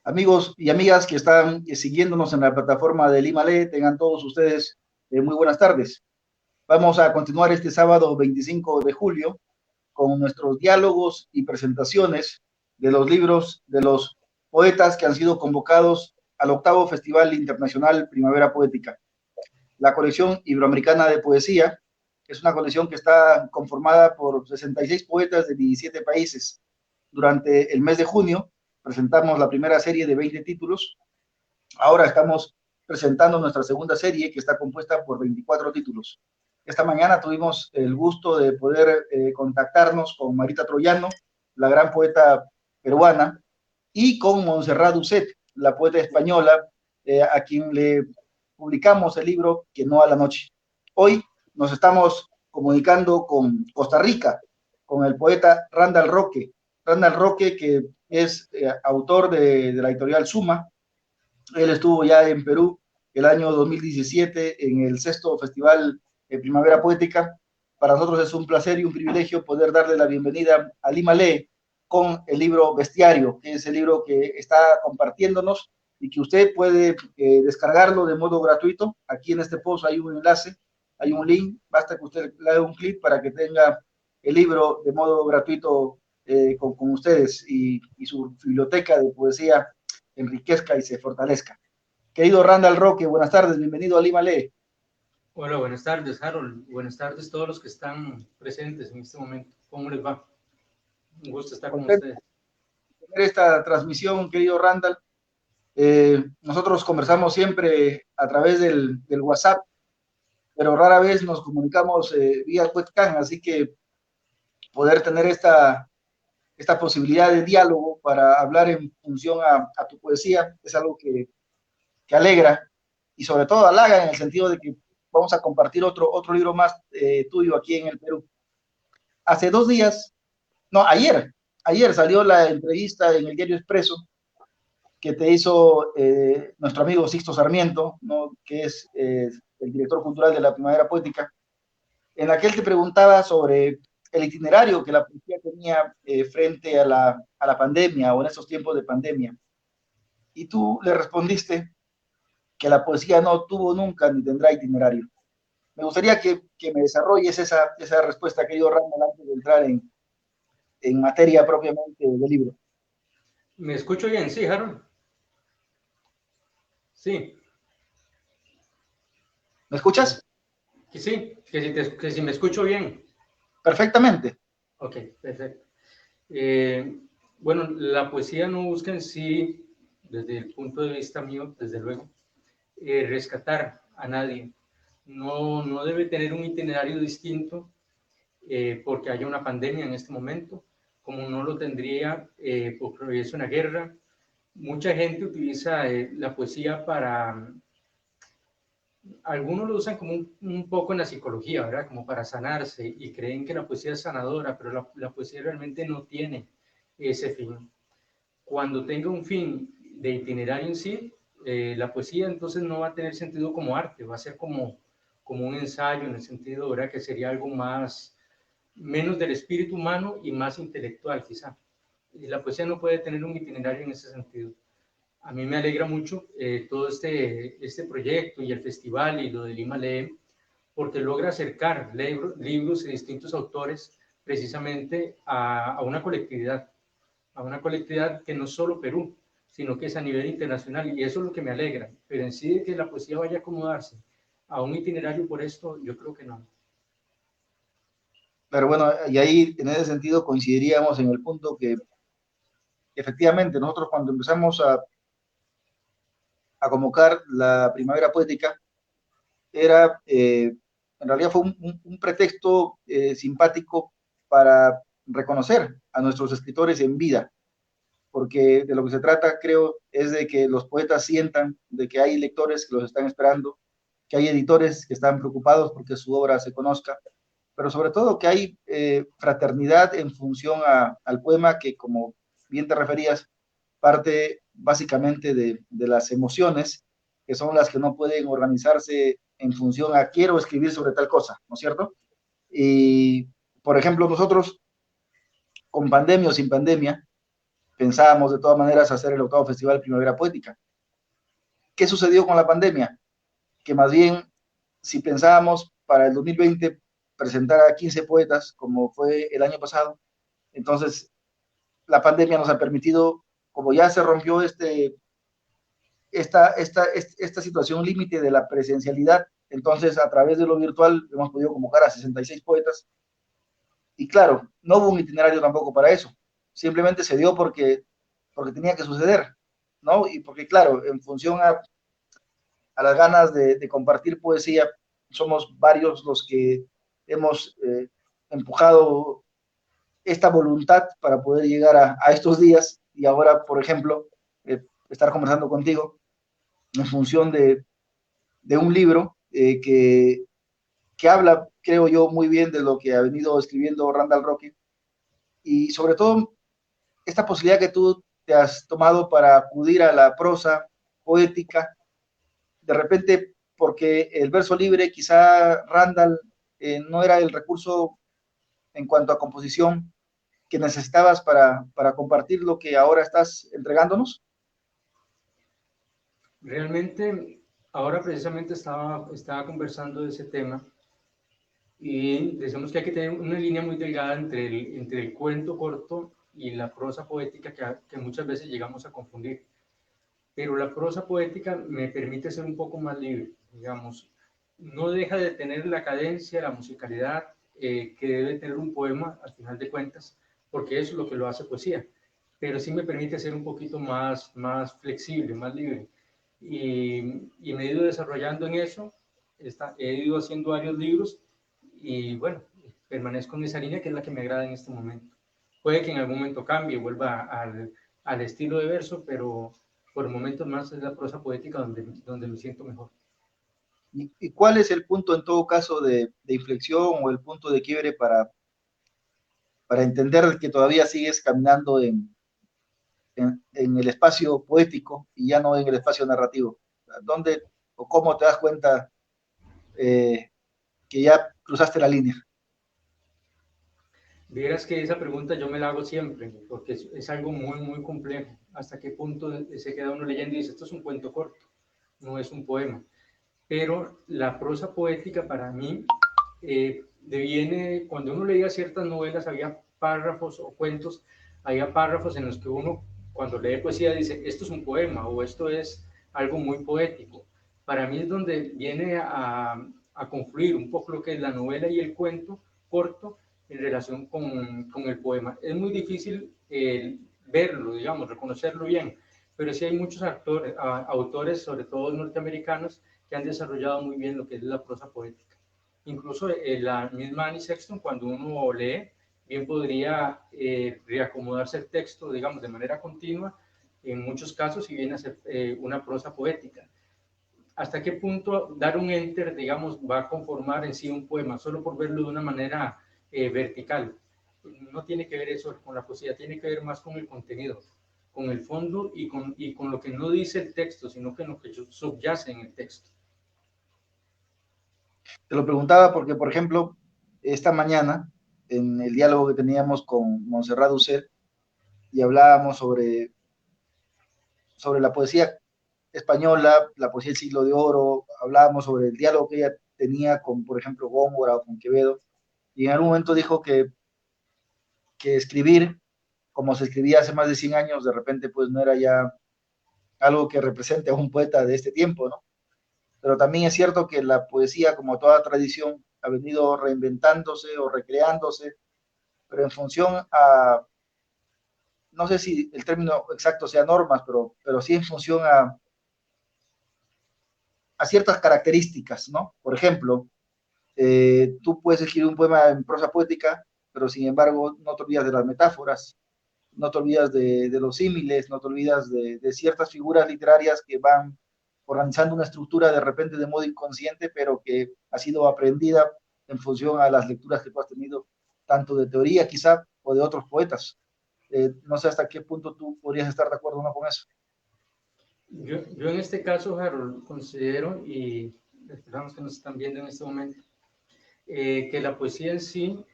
Amigos y amigas que están siguiéndonos en la plataforma de Lima Lee, tengan todos ustedes muy buenas tardes. Vamos a continuar este sábado 25 de julio con nuestros diálogos y presentaciones de los libros de los poetas que han sido convocados al octavo Festival Internacional Primavera Poética. La colección iberoamericana de poesía es una colección que está conformada por 66 poetas de 17 países. Durante el mes de junio presentamos la primera serie de 20 títulos. Ahora estamos presentando nuestra segunda serie que está compuesta por 24 títulos. Esta mañana tuvimos el gusto de poder contactarnos con Marita Troyano, la gran poeta peruana, y con Montserrat Ducet, la poeta española, a quien le publicamos el libro Que no a la noche. Hoy nos estamos comunicando con Costa Rica, con el poeta Randall Roque. Randall Roque, que es autor de la editorial Suma. Él estuvo ya en Perú el año 2017 en el sexto Festival Primavera Poética. Para nosotros es un placer y un privilegio poder darle la bienvenida a Lima Lee con el libro Bestiario, que es el libro que está compartiéndonos y que usted puede descargarlo de modo gratuito. Aquí en este post hay un enlace, hay un link, basta que usted le haga un clic para que tenga el libro de modo gratuito con ustedes y su biblioteca de poesía enriquezca y se fortalezca. Querido Randall Roque, buenas tardes, bienvenido a Lima Lee. Hola, buenas tardes, Harold. Buenas tardes a todos los que están presentes en este momento. ¿Cómo les va? Un gusto estar con ustedes. Tener esta transmisión, querido Randall. Nosotros conversamos siempre a través del WhatsApp, pero rara vez nos comunicamos vía webcam, así que poder tener esta posibilidad de diálogo para hablar en función a tu poesía es algo que alegra y sobre todo halaga en el sentido de que vamos a compartir otro libro más tuyo aquí en el Perú. Hace 2 días, no, ayer salió la entrevista en el diario Expreso que te hizo nuestro amigo Sixto Sarmiento, ¿no? Que es el director cultural de la Primavera Poética, en la que él te preguntaba sobre el itinerario que la poesía tenía frente a la pandemia o en esos tiempos de pandemia. Y tú le respondiste que la poesía no tuvo nunca ni tendrá itinerario. Me gustaría que me desarrolles esa respuesta, querido Randall, antes de entrar en materia propiamente del libro. ¿Me escucho bien? Sí, Harold. Sí. ¿Me escuchas? Que sí, que si me escucho bien. Perfectamente. Ok, perfecto. Bueno, la poesía no busca en sí, desde el punto de vista mío, desde luego, rescatar a nadie. No debe tener un itinerario distinto porque haya una pandemia en este momento, como no lo tendría porque hubiese una guerra. Mucha gente utiliza la poesía para, algunos lo usan como un poco en la psicología, ¿verdad? Como para sanarse y creen que la poesía es sanadora, pero la poesía realmente no tiene ese fin. Cuando tenga un fin de itinerario en sí, la poesía entonces no va a tener sentido como arte, va a ser como un ensayo en el sentido, ¿verdad? Que sería algo más, menos del espíritu humano y más intelectual quizá. Y la poesía no puede tener un itinerario en ese sentido. A mí me alegra mucho todo este proyecto y el festival y lo de Lima Lee, porque logra acercar libros de distintos autores precisamente a una colectividad que no es solo Perú, sino que es a nivel internacional, y eso es lo que me alegra. Pero en sí de que la poesía vaya a acomodarse a un itinerario por esto, yo creo que no. Pero bueno, y ahí en ese sentido coincidiríamos en el punto que efectivamente nosotros cuando empezamos a convocar la primavera poética, era, en realidad fue un pretexto simpático para reconocer a nuestros escritores en vida, porque de lo que se trata, creo, es de que los poetas sientan de que hay lectores que los están esperando, que hay editores que están preocupados porque su obra se conozca, pero sobre todo que hay fraternidad en función al poema que, como bien te referías, parte básicamente de las emociones, que son las que no pueden organizarse en función a quiero escribir sobre tal cosa, ¿no es cierto? Y, por ejemplo, nosotros, con pandemia o sin pandemia, pensábamos de todas maneras hacer el octavo Festival Primavera Poética. ¿Qué sucedió con la pandemia? Que más bien, si pensábamos para el 2020 presentar a 15 poetas, como fue el año pasado, entonces la pandemia nos ha permitido, como ya se rompió esta situación límite de la presencialidad, entonces a través de lo virtual hemos podido convocar a 66 poetas, y claro, no hubo un itinerario tampoco para eso, simplemente se dio porque tenía que suceder, ¿no? Y porque claro, en función a las ganas de compartir poesía, somos varios los que hemos empujado esta voluntad para poder llegar a estos días y ahora, por ejemplo, estar conversando contigo en función de un libro que habla, creo yo, muy bien de lo que ha venido escribiendo Randall Roque y sobre todo esta posibilidad que tú te has tomado para acudir a la prosa poética, de repente porque el verso libre, quizá Randall no era el recurso en cuanto a composición que necesitabas para compartir lo que ahora estás entregándonos? Realmente, ahora precisamente estaba conversando de ese tema y decimos que hay que tener una línea muy delgada entre el cuento corto y la prosa poética que muchas veces llegamos a confundir. Pero la prosa poética me permite ser un poco más libre, digamos, no deja de tener la cadencia, la musicalidad que debe tener un poema al final de cuentas, porque eso es lo que lo hace poesía, pero sí me permite ser un poquito más flexible, más libre. Y me he ido desarrollando en eso, he ido haciendo varios libros y bueno, permanezco en esa línea que es la que me agrada en este momento. Puede que en algún momento cambie, vuelva al estilo de verso, pero por el momento más es la prosa poética donde me siento mejor. ¿Y cuál es el punto en todo caso de inflexión o el punto de quiebre para entender que todavía sigues caminando en el espacio poético y ya no en el espacio narrativo? ¿Dónde o cómo te das cuenta que ya cruzaste la línea? Vieras que esa pregunta yo me la hago siempre, porque es algo muy complejo. ¿Hasta qué punto se queda uno leyendo y dice, esto es un cuento corto, no es un poema? Pero la prosa poética para mí deviene, cuando uno leía ciertas novelas, había párrafos o cuentos, había párrafos en los que uno, cuando lee poesía, dice, esto es un poema o esto es algo muy poético. Para mí es donde viene a confluir un poco lo que es la novela y el cuento corto en relación con el poema. Es muy difícil verlo, digamos, reconocerlo bien, pero sí hay muchos autores, sobre todo norteamericanos, que han desarrollado muy bien lo que es la prosa poética. Incluso la misma Annie Sexton, cuando uno lee, bien podría reacomodarse el texto, digamos, de manera continua, en muchos casos, y viene a ser una prosa poética. ¿Hasta qué punto dar un enter, digamos, va a conformar en sí un poema, solo por verlo de una manera vertical? No tiene que ver eso con la poesía, tiene que ver más con el contenido, con el fondo y con lo que no dice el texto, sino que lo que subyace en el texto. Te lo preguntaba porque, por ejemplo, esta mañana, en el diálogo que teníamos con Montserrat Ucel, y hablábamos sobre la poesía española, la poesía del siglo de oro, hablábamos sobre el diálogo que ella tenía con, por ejemplo, Góngora o con Quevedo, y en algún momento dijo que escribir, como se escribía hace más de 100 años, de repente pues no era ya algo que represente a un poeta de este tiempo, ¿no? Pero también es cierto que la poesía, como toda tradición, ha venido reinventándose o recreándose, pero en función no sé si el término exacto sea normas, pero sí en función a ciertas características, ¿no? Por ejemplo, tú puedes escribir un poema en prosa poética, pero sin embargo no te olvidas de las metáforas, no te olvidas de los símiles, no te olvidas de ciertas figuras literarias que van organizando una estructura de repente de modo inconsciente, pero que ha sido aprendida en función a las lecturas que tú has tenido, tanto de teoría quizá o de otros poetas. No sé hasta qué punto tú podrías estar de acuerdo o no con eso. Yo en este caso, Harold, considero, y esperamos que nos están viendo en este momento, que la poesía en sí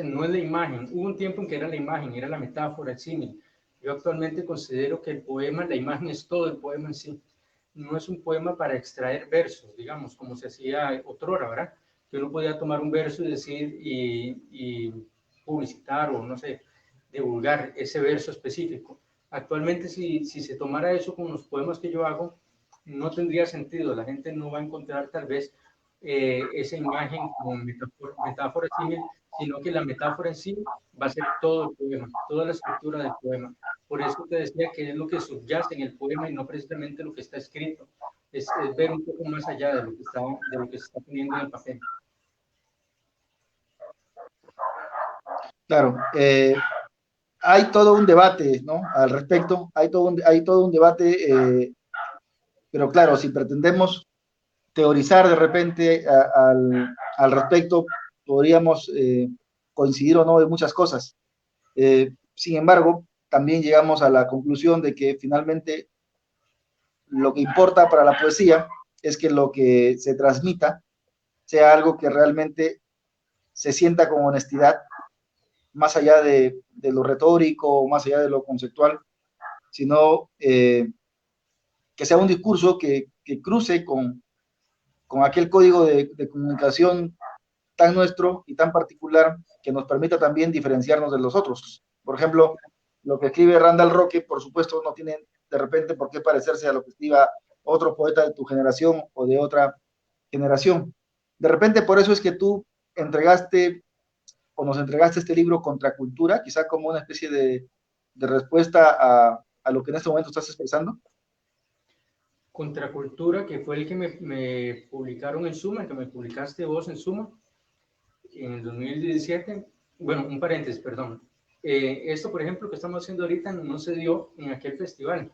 no es la imagen. Hubo un tiempo en que era la imagen, era la metáfora, el símil, Yo actualmente considero que el poema, la imagen es todo el poema en sí. No es un poema para extraer versos, digamos, como se hacía otrora, ¿verdad? Que uno podía tomar un verso y decir y publicitar o no sé, divulgar ese verso específico. Actualmente, si se tomara eso con los poemas que yo hago, no tendría sentido. La gente no va a encontrar tal vez esa imagen como metáfora símil, sino que la metáfora en sí va a ser todo el poema, toda la estructura del poema. Por eso te decía que es lo que subyace en el poema y no precisamente lo que está escrito. Es ver un poco más allá de lo que se está poniendo en el papel. Claro, hay todo un debate, ¿no? Al respecto, hay todo un debate, pero claro, si pretendemos teorizar de repente al respecto, podríamos coincidir o no de muchas cosas. Sin embargo, también llegamos a la conclusión de que finalmente lo que importa para la poesía es que lo que se transmita sea algo que realmente se sienta con honestidad, más allá de lo retórico, más allá de lo conceptual, sino que sea un discurso que cruce con aquel código de comunicación tan nuestro y tan particular que nos permita también diferenciarnos de los otros. Por ejemplo, lo que escribe Randall Roque, por supuesto, no tiene de repente por qué parecerse a lo que escriba otro poeta de tu generación o de otra generación. De repente, por eso es que tú entregaste o nos entregaste este libro Contracultura, quizá como una especie de respuesta a lo que en este momento estás expresando. Contracultura, que fue el que me publicaron en Suma, el que me publicaste vos en Suma en el 2017. Bueno, un paréntesis, perdón. Esto, por ejemplo, que estamos haciendo ahorita no se dio en aquel festival.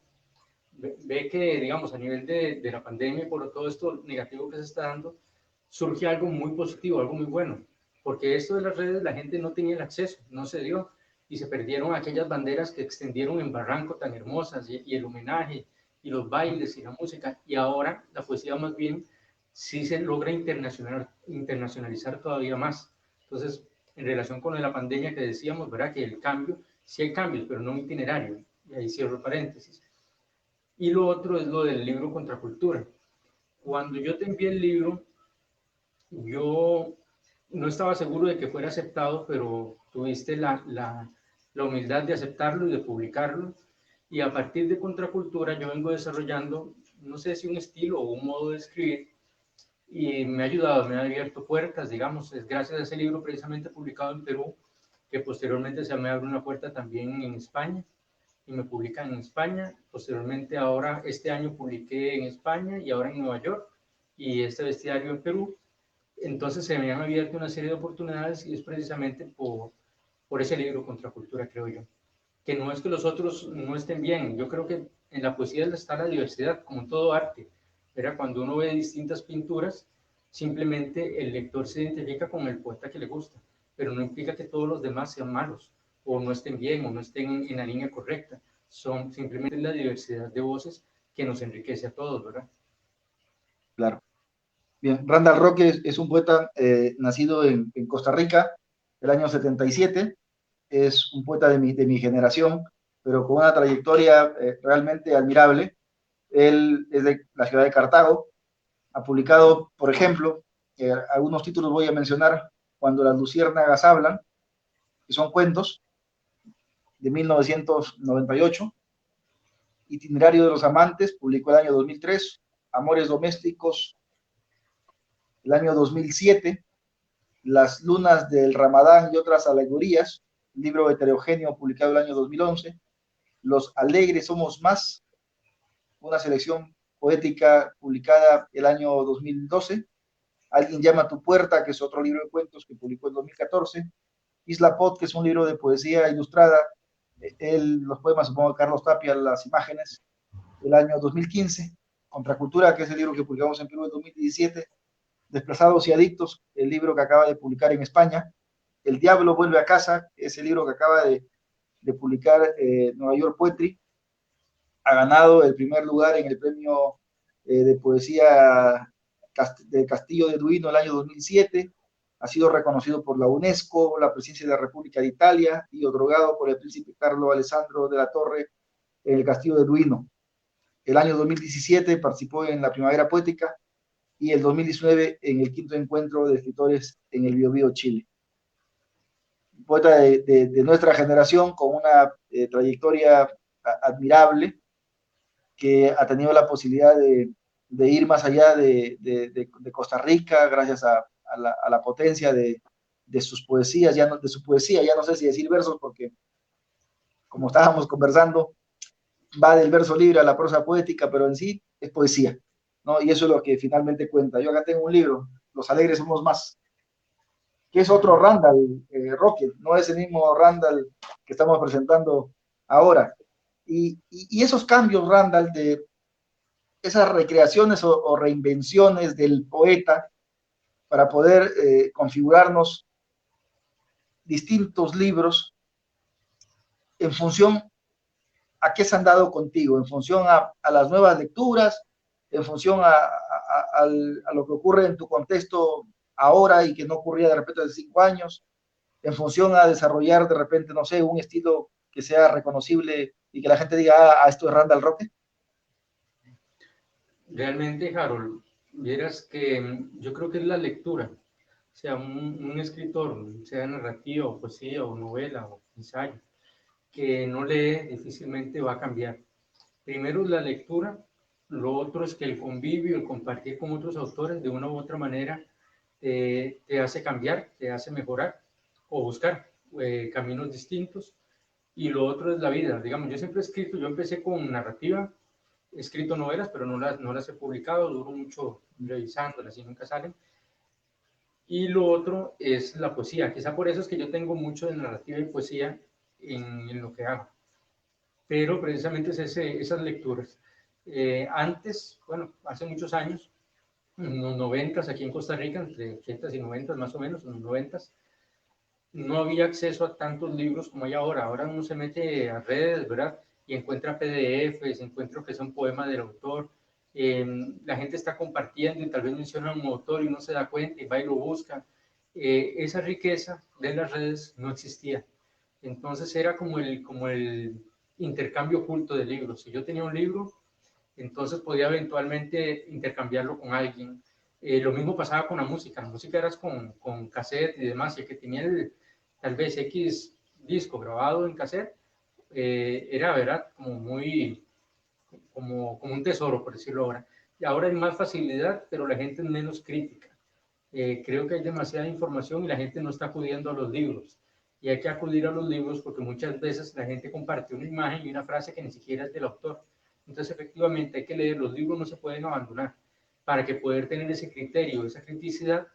Ve que, digamos, a nivel de la pandemia, por todo esto negativo que se está dando, surge algo muy positivo, algo muy bueno, porque esto de las redes la gente no tenía el acceso, no se dio, y se perdieron aquellas banderas que extendieron en Barranco tan hermosas, y el homenaje, y los bailes, y la música, y ahora la poesía más bien sí se logra internacionalizar todavía más. Entonces, en relación con la pandemia que decíamos, ¿verdad? Que el cambio, sí hay cambios, pero no un itinerario, y ahí cierro paréntesis. Y lo otro es lo del libro Contracultura. Cuando yo te envié el libro, yo no estaba seguro de que fuera aceptado, pero tuviste la humildad de aceptarlo y de publicarlo. Y a partir de Contracultura yo vengo desarrollando, no sé si un estilo o un modo de escribir, y me ha ayudado, me ha abierto puertas, digamos, es gracias a ese libro precisamente publicado en Perú, que posteriormente se me abre una puerta también en España y me publican en España. Posteriormente, ahora, este año publiqué en España y ahora en Nueva York y este bestiario en Perú. Entonces se me han abierto una serie de oportunidades y es precisamente por ese libro Contracultura, creo yo. Que no es que los otros no estén bien, yo creo que en la poesía está la diversidad, como en todo arte. Era cuando uno ve distintas pinturas, simplemente el lector se identifica con el poeta que le gusta, pero no implica que todos los demás sean malos, o no estén bien, o no estén en la línea correcta. Son simplemente la diversidad de voces que nos enriquece a todos, ¿verdad? Claro. Bien, Randall Roque es un poeta nacido en Costa Rica, el año 77. Es un poeta de mi generación, pero con una trayectoria realmente admirable. Él es de la ciudad de Cartago, ha publicado, por ejemplo, algunos títulos voy a mencionar, Cuando las luciérnagas hablan, que son cuentos, de 1998, Itinerario de los amantes, publicó el año 2003, Amores domésticos, el año 2007, Las lunas del Ramadán y otras alegorías, libro heterogéneo publicado el año 2011, Los alegres somos más, una selección poética publicada el año 2012, Alguien llama a tu puerta, que es otro libro de cuentos que publicó en 2014, Isla Pot, que es un libro de poesía ilustrada, los poemas, supongo, de Carlos Tapia, las imágenes, el año 2015, Contracultura, que es el libro que publicamos en Perú en 2017, Desplazados y Adictos, el libro que acaba de publicar en España, El Diablo vuelve a casa, es el libro que acaba de publicar Nueva York Poetry, ha ganado el primer lugar en el premio de poesía de Castillo de Duino el año 2007, ha sido reconocido por la UNESCO, la Presidencia de la República de Italia y otorgado por el príncipe Carlo Alessandro de la Torre en el Castillo de Duino. El año 2017 participó en la Primavera Poética y el 2019 en el quinto encuentro de escritores en el Biobío, Chile. Un poeta de nuestra generación con una trayectoria admirable, que ha tenido la posibilidad de ir más allá de Costa Rica gracias a la potencia de sus poesías, ya no, de su poesía, ya no sé si decir versos, porque como estábamos conversando, va del verso libre a la prosa poética, pero en sí es poesía, ¿no? Y eso es lo que finalmente cuenta. Yo acá tengo un libro, Los Alegres Somos Más, que es otro Randall Rocket, no es el mismo Randall que estamos presentando ahora. Y esos cambios, Randall, de esas recreaciones o reinvenciones del poeta para poder configurarnos distintos libros en función a qué se han dado contigo, en función a las nuevas lecturas, en función a lo que ocurre en tu contexto ahora y que no ocurría de repente hace 5 años, en función a desarrollar de repente, no sé, un estilo que sea reconocible y que la gente diga, esto es Randall Roque. Realmente, Harold, vieras que yo creo que es la lectura. O sea, un escritor, sea narrativa, poesía, o novela, o ensayo, que no lee difícilmente va a cambiar. Primero es la lectura, lo otro es que el convivio, el compartir con otros autores de una u otra manera te hace cambiar, te hace mejorar o buscar caminos distintos. Y lo otro es la vida. Digamos, yo siempre he escrito, yo empecé con narrativa, he escrito novelas, pero no las he publicado, duro mucho revisándolas y nunca salen. Y lo otro es la poesía. Quizá por eso es que yo tengo mucho de narrativa y poesía en lo que hago. Pero precisamente es esas lecturas. Antes, bueno, hace muchos años, en los 90 aquí en Costa Rica, entre 80 y 90 más o menos, en los 90 no había acceso a tantos libros como hay ahora. Ahora uno se mete a redes, ¿verdad? Y encuentra PDFs, encuentra que son poemas del autor. La gente está compartiendo y tal vez menciona un autor y no se da cuenta y va y lo busca. Esa riqueza de las redes no existía. Entonces era como el intercambio oculto de libros. Si yo tenía un libro, entonces podía eventualmente intercambiarlo con alguien. Lo mismo pasaba con la música era con cassette y demás, y el que tenía tal vez X disco grabado en cassette, era, ¿verdad? Como un tesoro, por decirlo ahora. Y ahora hay más facilidad, pero la gente es menos crítica. Creo que hay demasiada información y la gente no está acudiendo a los libros. Y hay que acudir a los libros porque muchas veces la gente comparte una imagen y una frase que ni siquiera es del autor. Entonces, efectivamente, hay que leer. Los libros no se pueden abandonar para que poder tener ese criterio, esa criticidad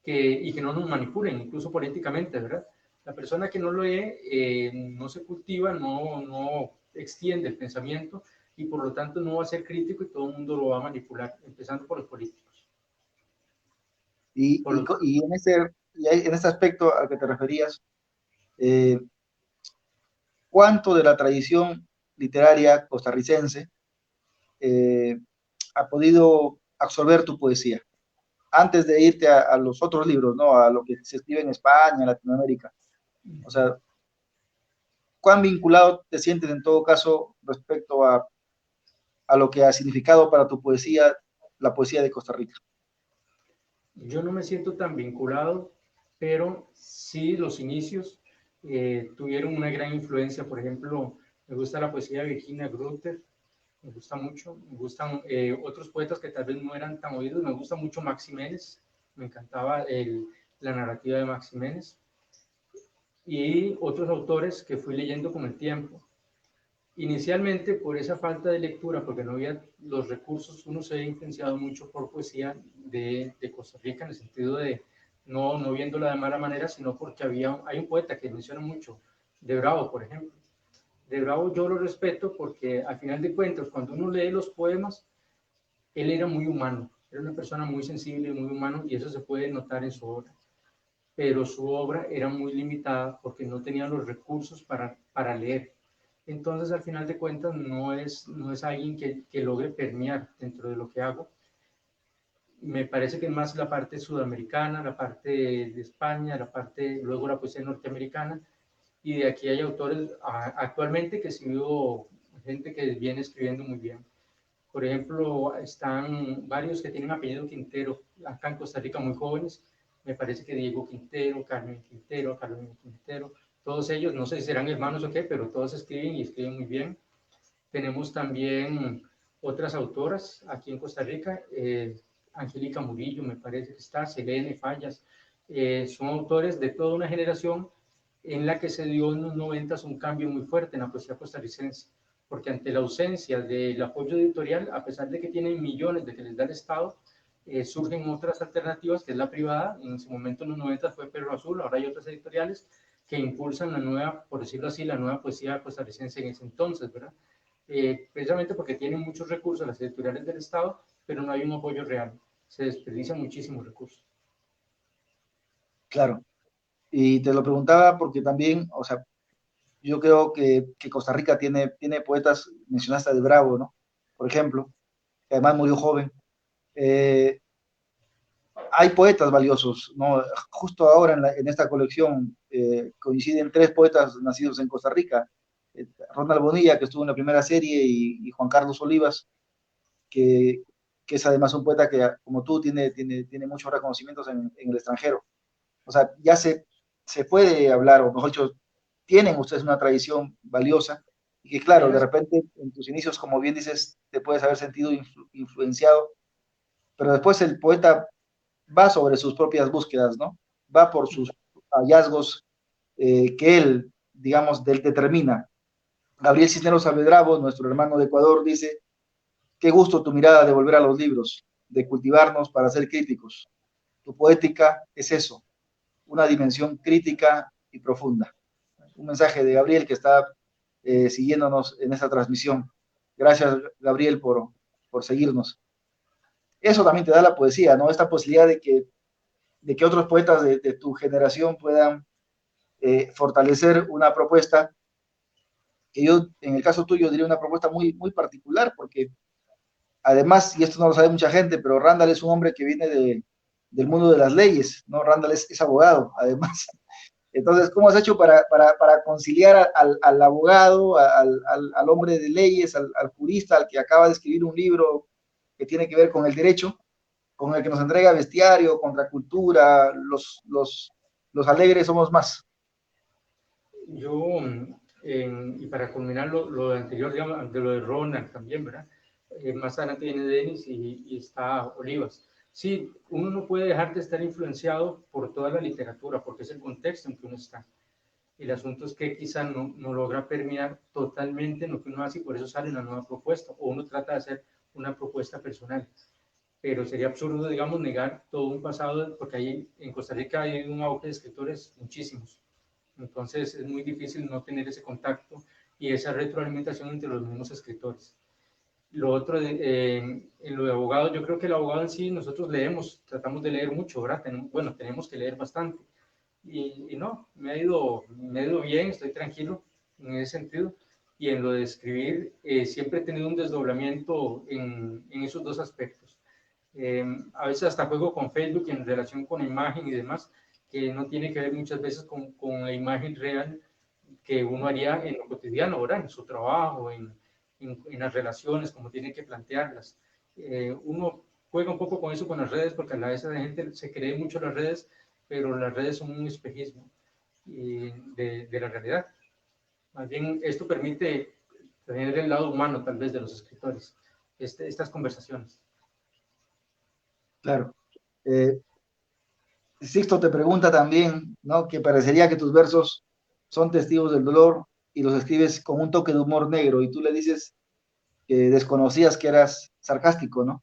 y que no nos manipulen, incluso políticamente, ¿verdad? La persona que no lee no se cultiva, no extiende el pensamiento y por lo tanto no va a ser crítico y todo el mundo lo va a manipular, empezando por los políticos. Y en ese aspecto al que te referías, eh, ¿cuánto de la tradición literaria costarricense eh, ha podido absorber tu poesía? Antes de irte a los otros libros, ¿no? A lo que se escribe en España, en Latinoamérica. O sea, ¿cuán vinculado te sientes en todo caso respecto a lo que ha significado para tu poesía la poesía de Costa Rica? Yo no me siento tan vinculado, pero sí los inicios tuvieron una gran influencia. Por ejemplo, me gusta la poesía de Virginia Grunter, me gusta mucho. Me gustan otros poetas que tal vez no eran tan oídos. Me gusta mucho Max Jiménez, me encantaba la narrativa de Max Jiménez. Y otros autores que fui leyendo con el tiempo. Inicialmente por esa falta de lectura, porque no había los recursos, uno se había influenciado mucho por poesía de Costa Rica, en el sentido de no viéndola de mala manera, sino porque hay un poeta que menciona mucho, de Bravo, por ejemplo. De Bravo yo lo respeto porque al final de cuentas, cuando uno lee los poemas, él era muy humano, era una persona muy sensible, muy humano, y eso se puede notar en su obra. Pero su obra era muy limitada porque no tenía los recursos para leer. Entonces, al final de cuentas, no es alguien que logre permear dentro de lo que hago. me parece que es más la parte sudamericana, la parte de España, luego la poesía norteamericana, y de aquí hay autores actualmente que escribió gente que viene escribiendo muy bien. Por ejemplo, están varios que tienen apellido Quintero, acá en Costa Rica, muy jóvenes. Me parece que Diego Quintero, Carmen Quintero, Carolina Quintero, todos ellos, no sé si serán hermanos o qué, pero todos escriben y escriben muy bien. Tenemos también otras autoras aquí en Costa Rica, Angélica Murillo, me parece que está, Selene Fallas, son autores de toda una generación en la que se dio en los 90 un cambio muy fuerte en la poesía costarricense, porque ante la ausencia del apoyo editorial, a pesar de que tienen millones de que les da el Estado, surgen otras alternativas, que es la privada. En su momento en los 90 fue Perro Azul, ahora hay otras editoriales que impulsan la nueva, por decirlo así, la nueva poesía costarricense en ese entonces, ¿verdad? Precisamente porque tienen muchos recursos las editoriales del Estado, pero no hay un apoyo real. Se desperdician muchísimos recursos. Claro. Y te lo preguntaba porque también, o sea, yo creo que Costa Rica tiene poetas, mencionaste a De Bravo, ¿no? Por ejemplo, que además murió joven. Eh, Hay poetas valiosos, ¿no? Justo ahora en esta colección coinciden tres poetas nacidos en Costa Rica. Ronald Bonilla, que estuvo en la primera serie, y Juan Carlos Olivas, que, que es además un poeta que, como tú, tiene muchos reconocimientos en el extranjero. O sea, ya se puede hablar, o mejor dicho, tienen ustedes una tradición valiosa, y que claro, de Vieras, repente en tus inicios, como bien dices, te puedes haber sentido influenciado, pero después el poeta va sobre sus propias búsquedas, ¿no? Va por sus hallazgos que él, digamos, determina. Gabriel Cisneros Saavedra, nuestro hermano de Ecuador, dice: qué gusto tu mirada de volver a los libros, de cultivarnos para ser críticos. Tu poética es eso, una dimensión crítica y profunda. Un mensaje de Gabriel que está siguiéndonos en esta transmisión. Gracias, Gabriel, por seguirnos. Eso también te da la poesía, ¿no? Esta posibilidad de que otros poetas de tu generación puedan fortalecer una propuesta que yo, en el caso tuyo, diría una propuesta muy particular, porque además, y esto no lo sabe mucha gente, pero Randall es un hombre que viene del mundo de las leyes, ¿no? Randall es abogado, además. Entonces, ¿cómo has hecho para conciliar al abogado, al hombre de leyes, al jurista, al que acaba de escribir un libro que tiene que ver con el derecho, con el que nos entrega bestiario, contracultura, los alegres somos más? yo, y para culminar lo anterior, digamos, de lo de Ronald también, ¿verdad? Más adelante viene Denis y está Olivas. Sí, uno no puede dejar de estar influenciado por toda la literatura, porque es el contexto en que uno está. El asunto es que quizá no logra permear totalmente en lo que uno hace y por eso sale una nueva propuesta, o uno trata de hacer una propuesta personal. Pero sería absurdo, digamos, negar todo un pasado, porque ahí en Costa Rica hay un auge de escritores muchísimos. Entonces es muy difícil no tener ese contacto y esa retroalimentación entre los mismos escritores. Lo otro, en lo de abogado, yo creo que el abogado en sí, nosotros leemos, tratamos de leer mucho, ¿verdad? Bueno, tenemos que leer bastante. Y no, me ha ido bien, estoy tranquilo en ese sentido. Y en lo de escribir, siempre he tenido un desdoblamiento en esos dos aspectos. A veces hasta juego con Facebook en relación con la imagen y demás, que no tiene que ver muchas veces con la imagen real que uno haría en lo cotidiano, ¿verdad? En su trabajo, en las relaciones, como tiene que plantearlas. Uno juega un poco con eso con las redes, porque a la vez la gente se cree mucho en las redes, pero las redes son un espejismo de la realidad. Más bien, esto permite tener el lado humano, tal vez, de los escritores, estas conversaciones. Claro. Eh, Sixto te pregunta también, ¿no? Que parecería que tus versos son testigos del dolor y los escribes con un toque de humor negro, y tú le dices que desconocías que eras sarcástico, ¿no?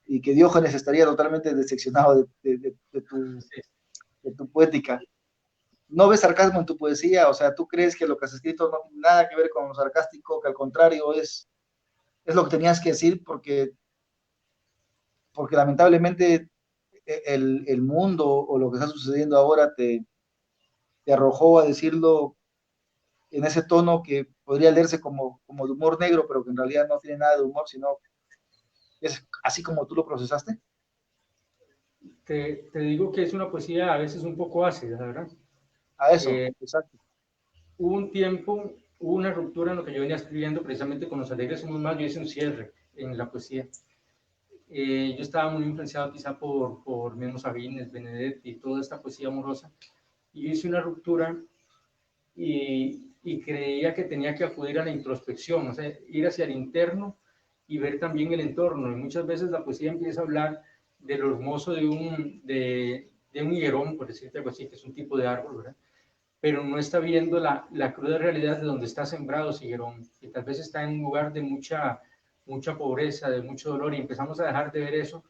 Y que Diógenes estaría totalmente decepcionado Sí. de tu poética. ¿No ves sarcasmo en tu poesía? O sea, ¿tú crees que lo que has escrito no tiene nada que ver con lo sarcástico, que al contrario es lo que tenías que decir porque lamentablemente el mundo o lo que está sucediendo ahora te arrojó a decirlo en ese tono que podría leerse como de humor negro, pero que en realidad no tiene nada de humor, sino es así como tú lo procesaste? te digo que es una poesía a veces un poco ácida, ¿verdad? A eso, Eh, exacto. Hubo un tiempo, hubo una ruptura en lo que yo venía escribiendo precisamente con Los Alegres Somos Más. Yo hice un cierre en la poesía. Yo estaba muy influenciado quizá por Memo Sabines, Benedetti, toda esta poesía amorosa. Y yo hice una ruptura y creía que tenía que acudir a la introspección, o sea, ir hacia el interno y ver también el entorno. Y muchas veces la poesía empieza a hablar de lo hermoso de un higuerón, por decirte algo así, que es un tipo de árbol, ¿verdad? Pero no está viendo la cruda realidad de donde está sembrado ese higuerón, que tal vez está en un lugar de mucha pobreza, de mucho dolor, y empezamos a dejar de ver eso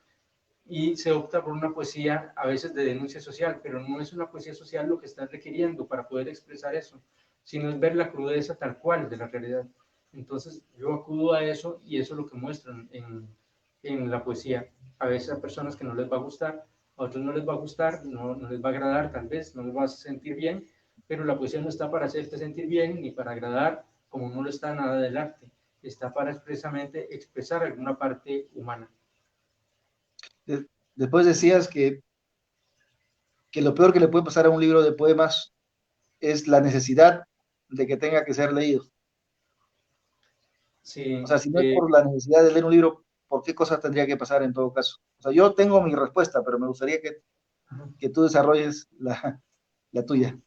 y se opta por una poesía a veces de denuncia social, pero no es una poesía social lo que está requiriendo para poder expresar eso, sino es ver la crudeza tal cual de la realidad. Entonces yo acudo a eso y eso es lo que muestran en la poesía. A veces a personas que no les va a gustar, a otros no les va a gustar, no les va a agradar tal vez, no les va a sentir bien, pero la poesía no está para hacerte sentir bien ni para agradar, como no lo está nada del arte, está para expresamente expresar alguna parte humana. De- Después decías que lo peor que le puede pasar a un libro de poemas es la necesidad de que tenga que ser leído. O Sí, sea, si no es por la necesidad de leer un libro, ¿por qué cosas tendría que pasar en todo caso? O sea, yo tengo mi respuesta, pero me gustaría que tú desarrolles la tuya.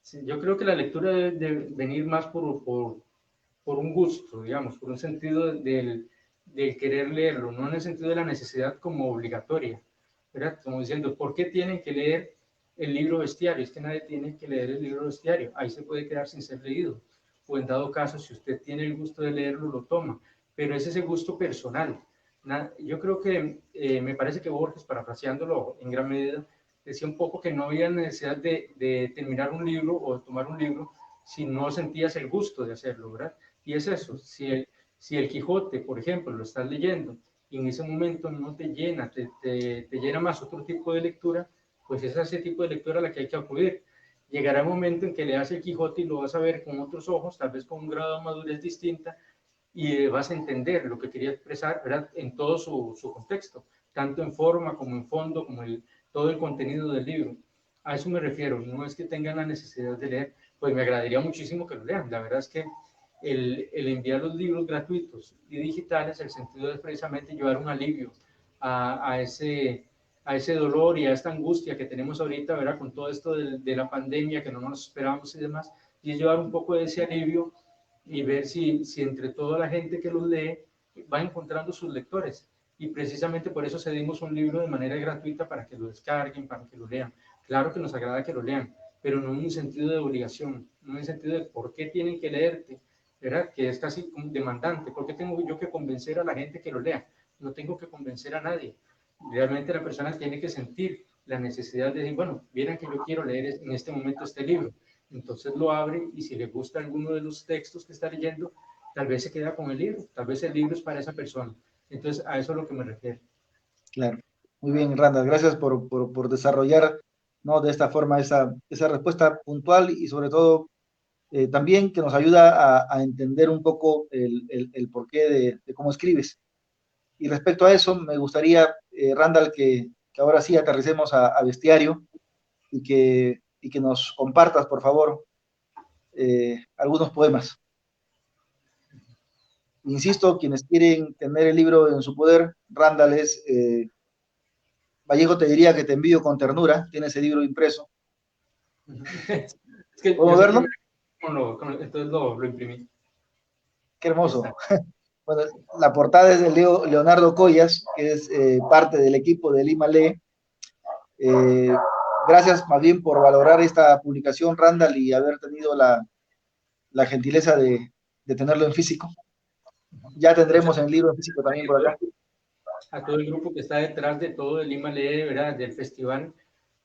sí, yo creo que la lectura debe venir más por un gusto, digamos, por un sentido del querer leerlo, no en el sentido de la necesidad como obligatoria, ¿verdad? Como diciendo, ¿por qué tienen que leer el libro bestiario? Es que nadie tiene que leer el libro bestiario, ahí se puede quedar sin ser leído, o en dado caso, si usted tiene el gusto de leerlo, lo toma, pero es ese gusto personal. Yo creo que, me parece que Borges, parafraseándolo en gran medida, decía un poco que no había necesidad de terminar un libro o de tomar un libro si no sentías el gusto de hacerlo, ¿verdad? Y es eso, si el Quijote, por ejemplo, lo estás leyendo y en ese momento no te llena, te llena más otro tipo de lectura, pues es a ese tipo de lectura a la que hay que acudir. Llegará un momento en que leas el Quijote y lo vas a ver con otros ojos, tal vez con un grado de madurez distinta, y vas a entender lo que quería expresar, ¿verdad? En todo su contexto, tanto en forma como en fondo, como todo el contenido del libro. A eso me refiero, no es que tengan la necesidad de leer, pues me agradaría muchísimo que lo lean. La verdad es que el enviar los libros gratuitos y digitales, el sentido es precisamente llevar un alivio a ese dolor y a esta angustia que tenemos ahorita, ¿verdad? Con todo esto de la pandemia que no nos esperamos y demás, y es llevar un poco de ese alivio y ver si entre toda la gente que los lee va encontrando sus lectores. Y precisamente por eso cedimos un libro de manera gratuita para que lo descarguen, para que lo lean. Claro que nos agrada que lo lean, pero no en un sentido de obligación, no en el sentido de por qué tienen que leerte, ¿verdad? Que es casi demandante. ¿Por qué tengo yo que convencer a la gente que lo lea? No tengo que convencer a nadie. Realmente la persona tiene que sentir la necesidad de decir, bueno, vieran que yo quiero leer en este momento este libro. Entonces lo abre y si le gusta alguno de los textos que está leyendo, tal vez se queda con el libro, tal vez el libro es para esa persona. Entonces a eso es a lo que me refiero. Claro. Muy bien, Randall. Gracias por desarrollar, ¿no? De esta forma esa respuesta puntual y sobre todo también que nos ayuda a entender un poco el porqué de cómo escribes. Y respecto a eso, me gustaría, Randall, que ahora sí aterricemos a bestiario y que nos compartas, por favor, algunos poemas. Insisto, quienes quieren tener el libro en su poder, Randall es, Vallejo te diría que te envío con ternura, tiene ese libro impreso. Es que yo ¿Podemos siempre verlo? me... entonces lo imprimí. Qué Aquí hermoso. está. Bueno, la portada es de Leonardo Collas, que es parte del equipo de Lima Lee. Eh, Gracias más bien por valorar esta publicación, Randall, y haber tenido la gentileza de tenerlo en físico. Ya Muchas tendremos el libro en físico también por acá. gracias a todo el grupo que está detrás de todo el Lima Lee, ¿verdad? Del festival.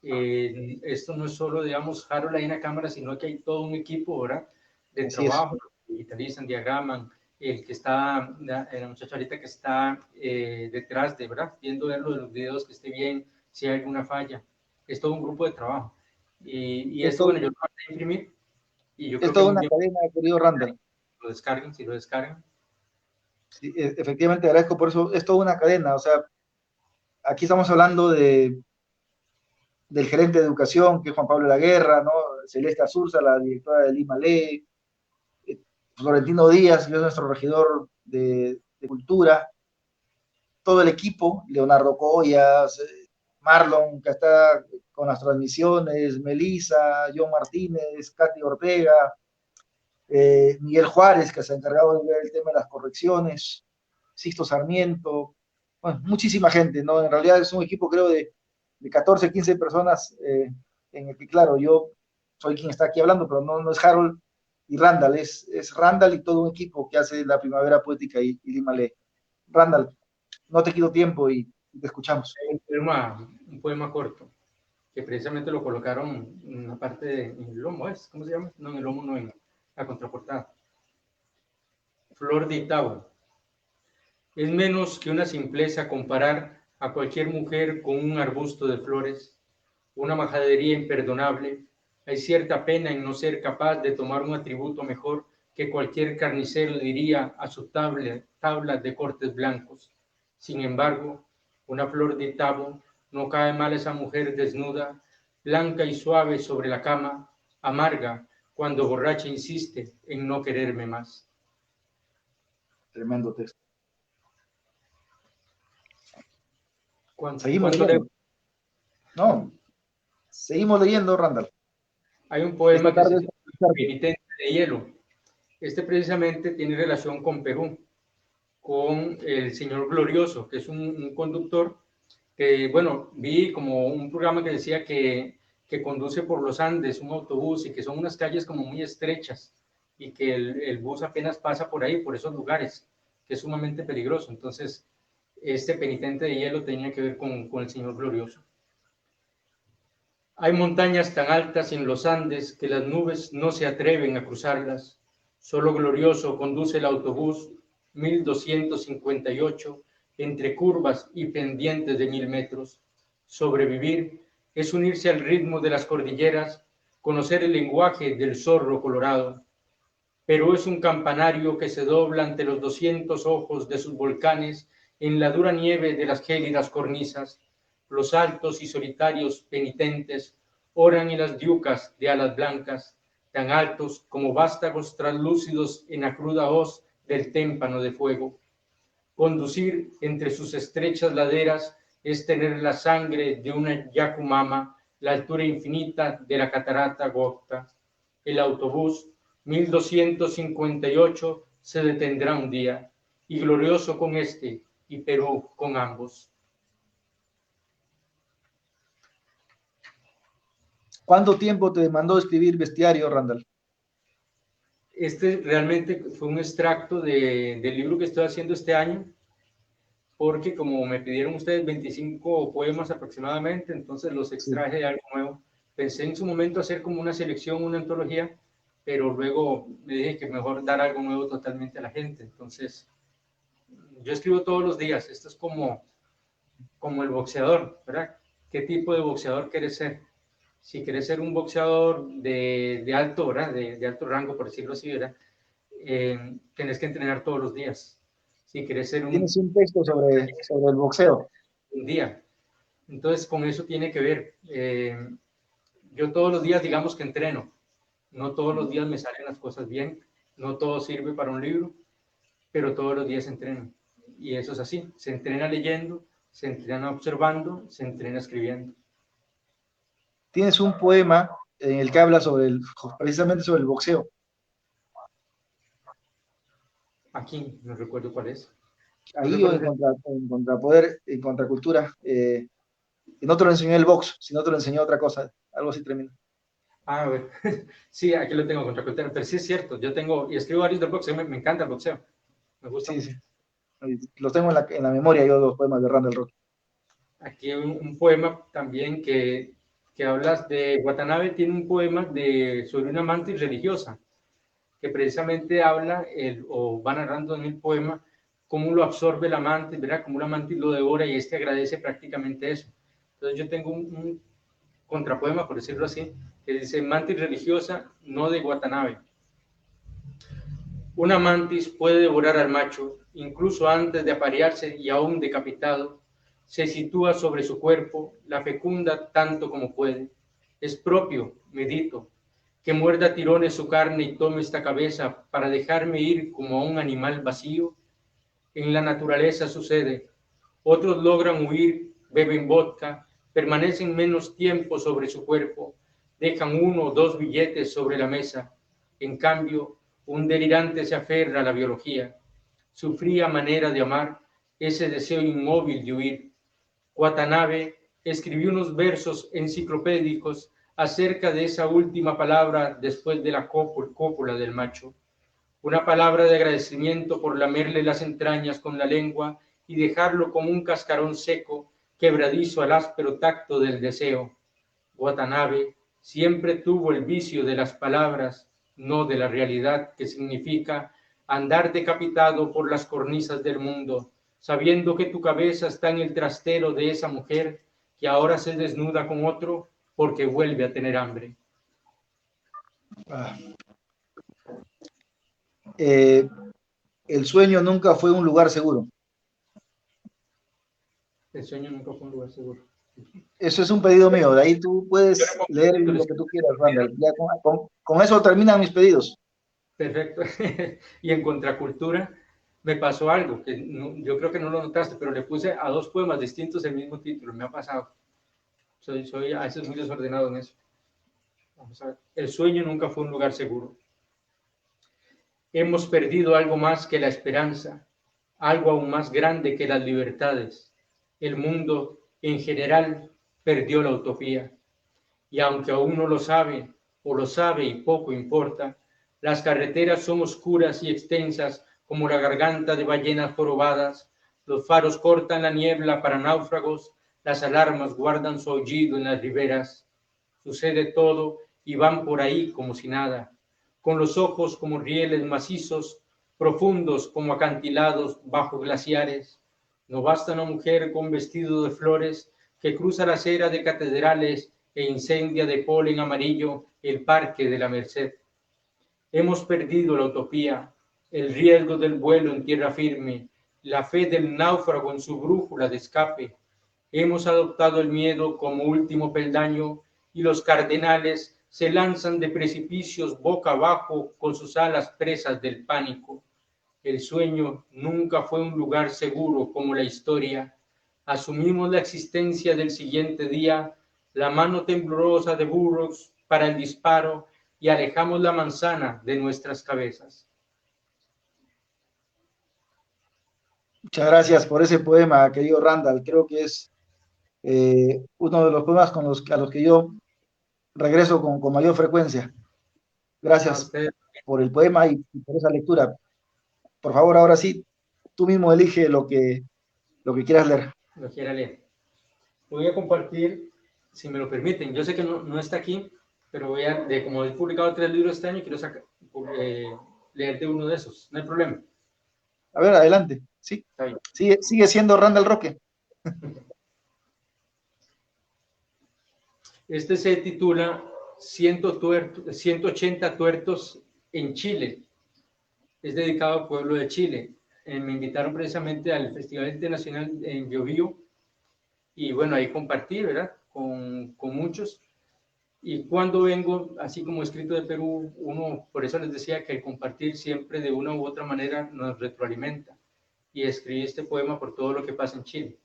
Esto no es solo, digamos, Harold ahí en la cámara, sino que hay todo un equipo, ¿verdad? De Así es. trabajo, digitalizan, diagraman, el que está, la muchacha ahorita que está detrás de, ¿verdad? Viendo ver los videos que esté bien, si hay alguna falla. Es todo un grupo de trabajo. Y esto, Esto bueno, yo lo mandé a imprimir y yo es creo que toda muy una bien cadena, querido Randall. lo descarguen, si lo descargan. Sí, efectivamente, agradezco por eso. Es toda una cadena. O sea, aquí estamos hablando del gerente de educación, que es Juan Pablo Laguerra, ¿no? Celeste Azurza, la directora del IMALE, Florentino Díaz, que es nuestro regidor de Cultura, todo el equipo, Leonardo Collas, Marlon, que está con las transmisiones, Melissa, John Martínez, Katy Ortega, Miguel Juárez, que se ha encargado de ver el tema de las correcciones, Sixto Sarmiento, bueno, muchísima gente, ¿no? En realidad es un equipo, creo, de 14, 15 personas, en el que, claro, yo soy quien está aquí hablando, pero no es Harold y Randall, es Randall y todo un equipo que hace la Primavera Poética y Lima Lee. Randall, no te quito tiempo y te escuchamos. Un poema corto, que precisamente lo colocaron en la parte en el lomo, ¿cómo se llama? No, en el lomo, no, en la contraportada. Flor de Itabo. Es menos que una simpleza comparar a cualquier mujer con un arbusto de flores, una majadería imperdonable. Hay cierta pena en no ser capaz de tomar un atributo mejor que cualquier carnicero diría a su tabla de cortes blancos. Sin embargo, una flor de Itabo no cae mal a esa mujer desnuda, blanca y suave sobre la cama, amarga cuando borracha insiste en no quererme más. Tremendo texto. Seguimos leyendo. No, seguimos leyendo, Randall. Hay un poema que se llama Penitente de Hielo. Este precisamente tiene relación con Perú, con el señor Glorioso, que es un conductor que, bueno, vi como un programa que decía que conduce por los Andes un autobús y que son unas calles como muy estrechas y que el bus apenas pasa por ahí, por esos lugares, que es sumamente peligroso. Entonces, este penitente de hielo tenía que ver con el señor Glorioso. Hay montañas tan altas en los Andes que las nubes no se atreven a cruzarlas. Solo Glorioso conduce el autobús 1258 entre curvas y pendientes de 1000 metros. Sobrevivir es unirse al ritmo de las cordilleras, conocer el lenguaje del zorro colorado. Pero es un campanario que se dobla ante los 200 ojos de sus volcanes en la dura nieve de las gélidas cornisas. Los altos y solitarios penitentes oran en las diucas de alas blancas, tan altos como vástagos translúcidos en la cruda hoz del témpano de fuego. Conducir entre sus estrechas laderas es tener la sangre de una Yacumama, la altura infinita de la catarata Gocta. El autobús 1258 se detendrá un día, y Glorioso con este, y Perú con ambos. ¿Cuánto tiempo te demandó escribir Bestiario, Randall? Este realmente fue un extracto del libro que estoy haciendo este año, porque como me pidieron ustedes 25 poemas aproximadamente, entonces los extraje de algo nuevo. Pensé en su momento hacer como una selección, una antología, pero luego me dije que mejor dar algo nuevo totalmente a la gente. Entonces, yo escribo todos los días. Esto es como el boxeador, ¿verdad? ¿Qué tipo de boxeador quieres ser? Si quieres ser un boxeador de alto, ¿verdad? De alto rango, por decirlo así, ¿verdad? Tienes que entrenar todos los días. Si quieres ser Tienes un texto sobre el boxeo. Un día. Entonces, con eso tiene que ver. Yo todos los días, digamos que entreno. No todos los días me salen las cosas bien. No todo sirve para un libro, pero todos los días entreno. Y eso es así. Se entrena leyendo, se entrena observando, se entrena escribiendo. Tienes un poema en el que habla precisamente sobre el boxeo. Aquí, no recuerdo cuál es. Ahí o en Contrapoder, en Contracultura. Y no te lo enseñó el box, sino te lo enseñó otra cosa. Algo así tremendo. A ver, sí, aquí lo tengo, Contracultura. Pero sí es cierto, yo tengo, y escribo varios del boxeo, me encanta el boxeo. Me gusta mucho. Sí. Los tengo en la memoria, yo, los poemas de Randall Rock. Aquí un poema también que hablas de Watanabe, tiene un poema sobre una mantis religiosa, que precisamente habla, o va narrando en el poema, cómo lo absorbe la mantis, ¿verdad? Cómo la mantis lo devora y este agradece prácticamente eso. Entonces yo tengo un contrapoema, por decirlo así, que dice: mantis religiosa, no de Watanabe. Una mantis puede devorar al macho, incluso antes de aparearse y aún decapitado. se sitúa sobre su cuerpo, la fecunda tanto como puede. Es propio, medito, que muerda tirones su carne y tome esta cabeza para dejarme ir como a un animal vacío. En la naturaleza sucede. Otros logran huir, beben vodka, permanecen menos tiempo sobre su cuerpo, dejan 1 o 2 billetes sobre la mesa. En cambio, un delirante se aferra a la biología. Su fría manera de amar, ese deseo inmóvil de huir. Watanabe escribió unos versos enciclopédicos acerca de esa última palabra después de la cópula del macho. Una palabra de agradecimiento por lamerle las entrañas con la lengua y dejarlo como un cascarón seco, quebradizo al áspero tacto del deseo. Watanabe siempre tuvo el vicio de las palabras, no de la realidad, que significa andar decapitado por las cornisas del mundo, sabiendo que tu cabeza está en el trastero de esa mujer que ahora se desnuda con otro porque vuelve a tener hambre. El sueño nunca fue un lugar seguro. El sueño nunca fue un lugar seguro. Eso es un pedido mío, de ahí tú puedes leer lo que tú quieras, Randall. Ya con eso terminan mis pedidos. Perfecto. Y en Contracultura me pasó algo que no, yo creo que no lo notaste, pero le puse a 2 poemas distintos el mismo título. Me ha pasado. Soy a veces muy desordenado en eso. Vamos a ver. El sueño nunca fue un lugar seguro. Hemos perdido algo más que la esperanza, algo aún más grande que las libertades. El mundo, en general, perdió la utopía. Y aunque aún no lo sabe, o lo sabe y poco importa, las carreteras son oscuras y extensas como la garganta de ballenas jorobadas, los faros cortan la niebla para náufragos, las alarmas guardan su aullido en las riberas. Sucede todo y van por ahí como si nada, con los ojos como rieles macizos, profundos como acantilados bajo glaciares. No basta una mujer con vestido de flores que cruza la acera de catedrales e incendia de polen amarillo el parque de la Merced. Hemos perdido la utopía, el riesgo del vuelo en tierra firme, la fe del náufrago en su brújula de escape. Hemos adoptado el miedo como último peldaño y los cardenales se lanzan de precipicios boca abajo con sus alas presas del pánico. El sueño nunca fue un lugar seguro como la historia. Asumimos la existencia del siguiente día, la mano temblorosa de Burroughs para el disparo y alejamos la manzana de nuestras cabezas. Muchas gracias por ese poema, querido Randall. Creo que es uno de los poemas a los que yo regreso con mayor frecuencia. Gracias por el poema y por esa lectura. Por favor, ahora sí, tú mismo elige lo que quieras leer. Lo quiera leer. Voy a compartir, si me lo permiten. Yo sé que no está aquí, pero como he publicado 3 libros este año, quiero leerte uno de esos. No hay problema. A ver, adelante. Sí. Sigue siendo Randall Roque. Este se titula 180 tuertos en Chile. Es dedicado al pueblo de Chile. Me invitaron precisamente al Festival Internacional en Biobío y bueno, ahí compartí, ¿verdad? Con muchos. Y cuando vengo, así como escrito de Perú, por eso les decía que el compartir siempre de una u otra manera nos retroalimenta. Y escribí este poema por todo lo que pasa en Chile.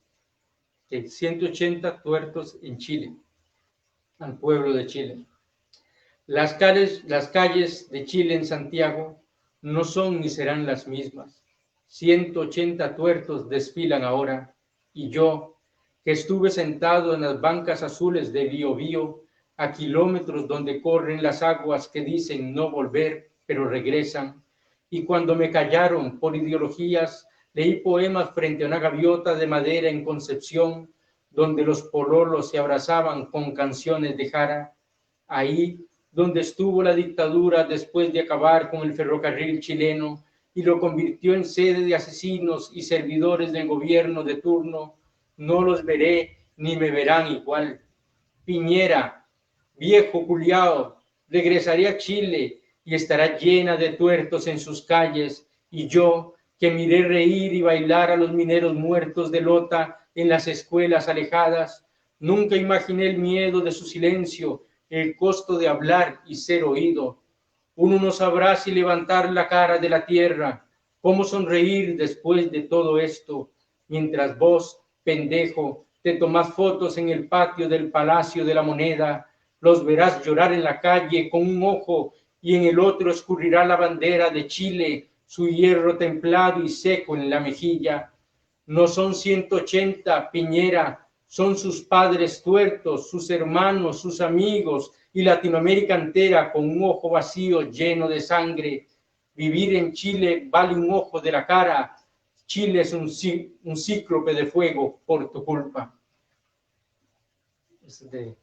180 tuertos en Chile, al pueblo de Chile. Las calles de Chile en Santiago no son ni serán las mismas. 180 tuertos desfilan ahora, y yo, que estuve sentado en las bancas azules de Biobío, a kilómetros donde corren las aguas que dicen no volver, pero regresan, y cuando me callaron por ideologías, leí poemas frente a una gaviota de madera en Concepción, donde los pololos se abrazaban con canciones de Jara, ahí donde estuvo la dictadura después de acabar con el ferrocarril chileno y lo convirtió en sede de asesinos y servidores del gobierno de turno, no los veré ni me verán igual. Piñera, viejo culiao, regresaré a Chile y estará llena de tuertos en sus calles, y yo, que miré reír y bailar a los mineros muertos de Lota, en las escuelas alejadas. Nunca imaginé el miedo de su silencio, el costo de hablar y ser oído. Uno no sabrá si levantar la cara de la tierra, cómo sonreír después de todo esto, mientras vos, pendejo, te tomás fotos en el patio del Palacio de la Moneda, los verás llorar en la calle con un ojo y en el otro escurrirá la bandera de Chile, su hierro templado y seco en la mejilla. No son 180, Piñera, son sus padres tuertos, sus hermanos, sus amigos y Latinoamérica entera con un ojo vacío lleno de sangre. Vivir en Chile vale un ojo de la cara. Chile es un cíclope de fuego por tu culpa.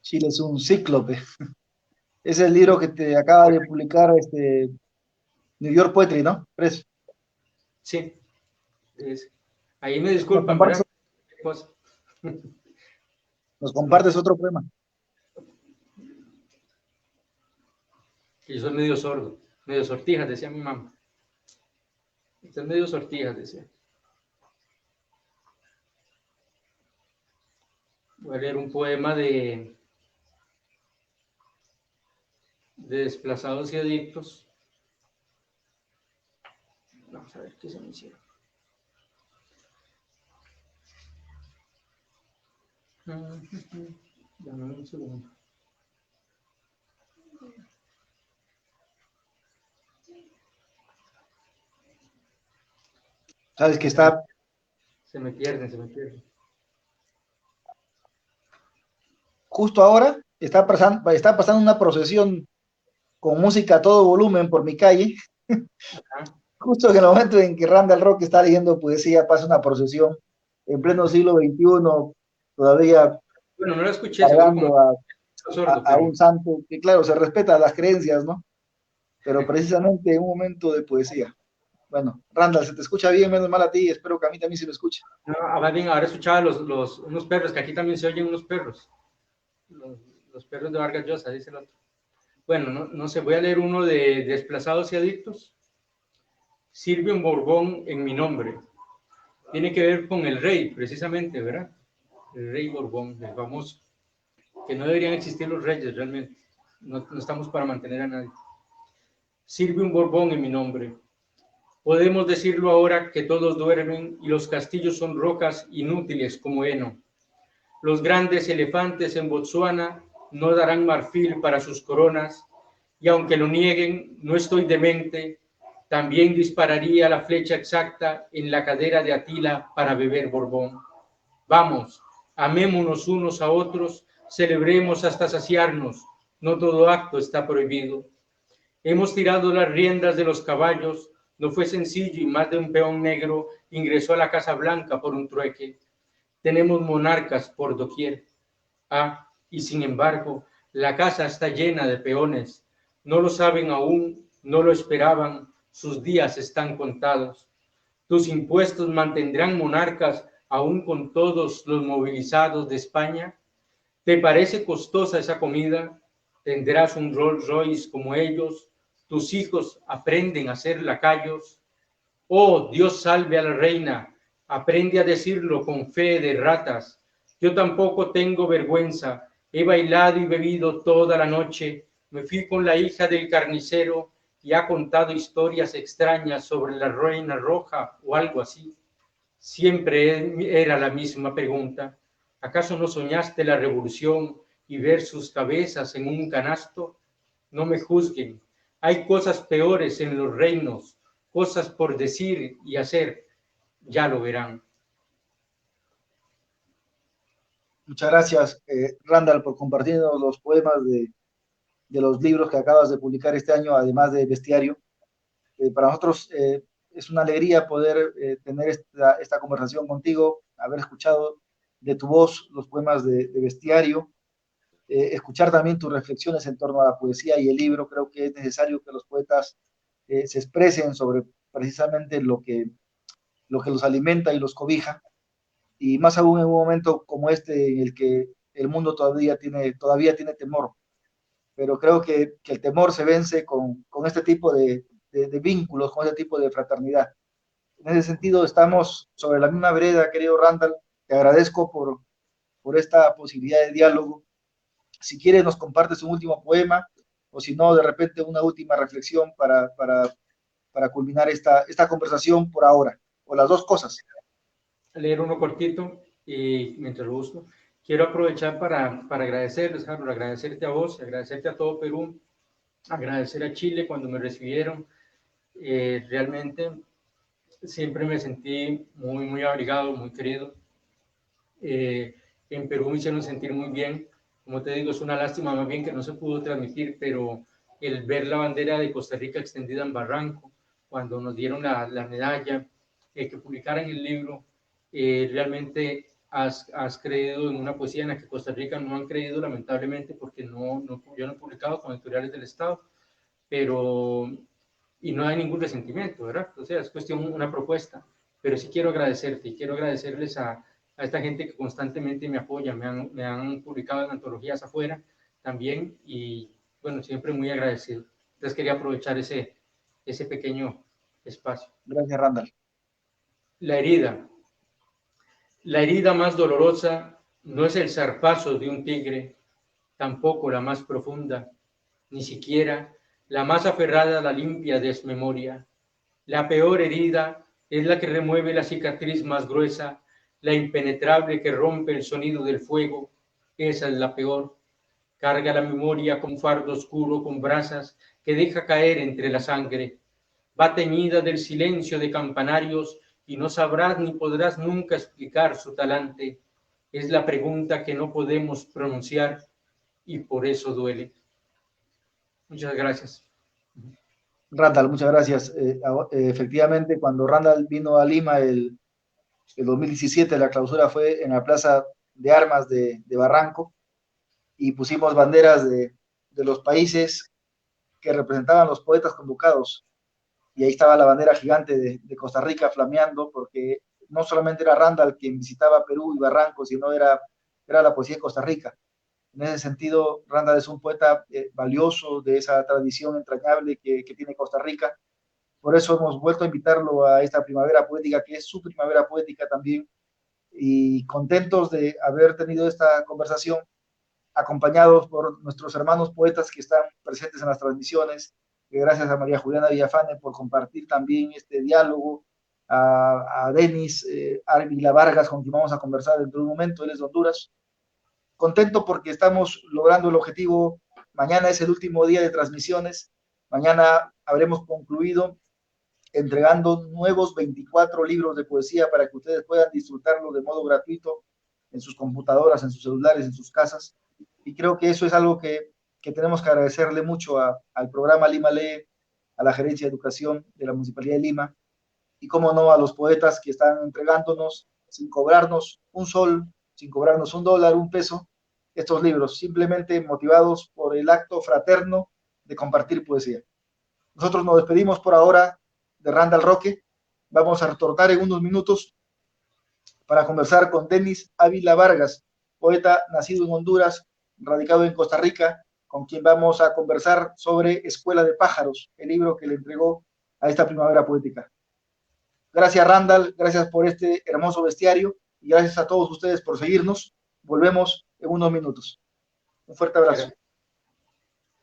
Chile es un cíclope. Es el libro que te acaba de publicar New York Poetry, ¿no? Preso. Sí. Ahí me disculpan, ¿verdad? Nos compartes otro poema. Yo soy medio sordo, medio sortijas, decía mi mamá. Usted es medio sortijas, decía. Voy a leer un poema de desplazados y adictos. Vamos a ver qué se me hicieron. Dame un segundo. Sabes que está... Se me pierden. Justo ahora está pasando una procesión con música a todo volumen por mi calle. Justo en el momento en que Randall Rock está leyendo poesía, pasa una procesión en pleno siglo XXI, todavía bueno, no lo escuché, cargando sordo, a un santo, que claro, se respeta las creencias, ¿no? Pero precisamente en un momento de poesía. Bueno, Randall, se te escucha bien, menos mal a ti, espero que a mí también se me escuche. No, ahora escuchaba unos perros, que aquí también se oyen unos perros. Los perros de Vargas Llosa, dice el otro. Bueno, no sé, voy a leer uno de Desplazados y Adictos. Sirve un Borbón en mi nombre. Tiene que ver con el rey, precisamente, ¿verdad? El rey Borbón, el famoso. Que no deberían existir los reyes, realmente. No estamos para mantener a nadie. Sirve un Borbón en mi nombre. Podemos decirlo ahora que todos duermen y los castillos son rocas inútiles como heno. Los grandes elefantes en Botsuana no darán marfil para sus coronas, y aunque lo nieguen, no estoy demente, también dispararía la flecha exacta en la cadera de Atila para beber Borbón. Vamos, amémonos unos a otros, celebremos hasta saciarnos, no todo acto está prohibido. Hemos tirado las riendas de los caballos, no fue sencillo y más de un peón negro ingresó a la Casa Blanca por un trueque. Tenemos monarcas por doquier. Y sin embargo, la casa está llena de peones. No lo saben aún, no lo esperaban, sus días están contados. Tus impuestos mantendrán monarcas aún con todos los movilizados de España. ¿Te parece costosa esa comida? ¿Tendrás un Rolls Royce como ellos? ¿Tus hijos aprenden a ser lacayos? Oh, Dios salve a la reina. Aprende a decirlo con fe de ratas. Yo tampoco tengo vergüenza. He bailado y bebido toda la noche. Me fui con la hija del carnicero y ha contado historias extrañas sobre la reina roja o algo así. Siempre era la misma pregunta. ¿Acaso no soñaste la revolución y ver sus cabezas en un canasto? No me juzguen. Hay cosas peores en los reinos, cosas por decir y hacer. Ya lo verán. Muchas gracias, Randall, por compartirnos los poemas de los libros que acabas de publicar este año, además de Bestiario. Para nosotros es una alegría poder tener esta conversación contigo, haber escuchado de tu voz los poemas de Bestiario, escuchar también tus reflexiones en torno a la poesía y el libro. Creo que es necesario que los poetas se expresen sobre precisamente lo que los alimenta y los cobija, y más aún en un momento como este en el que el mundo todavía tiene temor, pero creo que el temor se vence con este tipo de vínculos, con este tipo de fraternidad. En ese sentido, estamos sobre la misma vereda, querido Randall. Te Te agradezco por esta posibilidad de diálogo. Si quieres, nos compartes un último poema, o si no, de repente una última reflexión para culminar esta conversación por ahora, o las dos cosas. Leer uno cortito y mientras lo busco. Quiero aprovechar para agradecerles, Harold, agradecerte a vos, agradecerte a todo Perú, agradecer a Chile cuando me recibieron. Realmente siempre me sentí muy, muy abrigado, muy querido. En Perú me hicieron sentir muy bien. Como te digo, es una lástima más bien que no se pudo transmitir, pero el ver la bandera de Costa Rica extendida en Barranco, cuando nos dieron la medalla, que publicaran el libro, realmente has creído en una poesía en la que Costa Rica no han creído, lamentablemente, porque yo no he publicado con editoriales del Estado, pero, y no hay ningún resentimiento, ¿verdad? O sea, es cuestión, una propuesta, pero sí quiero agradecerte y quiero agradecerles a esta gente que constantemente me apoya, me han publicado en antologías afuera también y bueno, siempre muy agradecido. Entonces quería aprovechar ese pequeño espacio. Gracias, Randall. La herida. La herida más dolorosa no es el zarpazo de un tigre, tampoco la más profunda, ni siquiera la más aferrada a la limpia desmemoria. La peor herida es la que remueve la cicatriz más gruesa, la impenetrable que rompe el sonido del fuego. Esa es la peor. Carga la memoria con fardo oscuro, con brasas que deja caer entre la sangre. Va teñida del silencio de campanarios y no sabrás ni podrás nunca explicar su talante. Es la pregunta que no podemos pronunciar y por eso duele. Muchas gracias. Randall, muchas gracias. Efectivamente, cuando Randall vino a Lima el 2017, la clausura fue en la Plaza de Armas de Barranco y pusimos banderas de los países que representaban los poetas convocados. Y ahí estaba la bandera gigante de Costa Rica flameando, porque no solamente era Randall quien visitaba Perú y Barranco, sino era la poesía de Costa Rica. En ese sentido, Randall es un poeta valioso de esa tradición entrañable que tiene Costa Rica. Por eso hemos vuelto a invitarlo a esta primavera poética, que es su primavera poética también, y contentos de haber tenido esta conversación, acompañados por nuestros hermanos poetas que están presentes en las transmisiones. Gracias a María Juliana Villafane por compartir también este diálogo, a Denis Ávila Vargas, con quien vamos a conversar dentro de un momento, él es de Honduras. Contento porque estamos logrando el objetivo. Mañana es el último día de transmisiones. Mañana habremos concluido entregando nuevos 24 libros de poesía para que ustedes puedan disfrutarlo de modo gratuito en sus computadoras, en sus celulares, en sus casas. Y creo que eso es algo que tenemos que agradecerle mucho al programa Lima Lee, a la Gerencia de Educación de la Municipalidad de Lima, y cómo no a los poetas que están entregándonos sin cobrarnos un sol, sin cobrarnos un dólar, un peso, estos libros, simplemente motivados por el acto fraterno de compartir poesía. Nosotros nos despedimos por ahora de Randall Roque. Vamos a retornar en unos minutos para conversar con Denis Ávila Vargas, poeta nacido en Honduras, radicado en Costa Rica, con quien vamos a conversar sobre Escuela de Pájaros, el libro que le entregó a esta primavera poética. Gracias, Randall, gracias por este hermoso bestiario y gracias a todos ustedes por seguirnos. Volvemos en unos minutos. Un fuerte abrazo.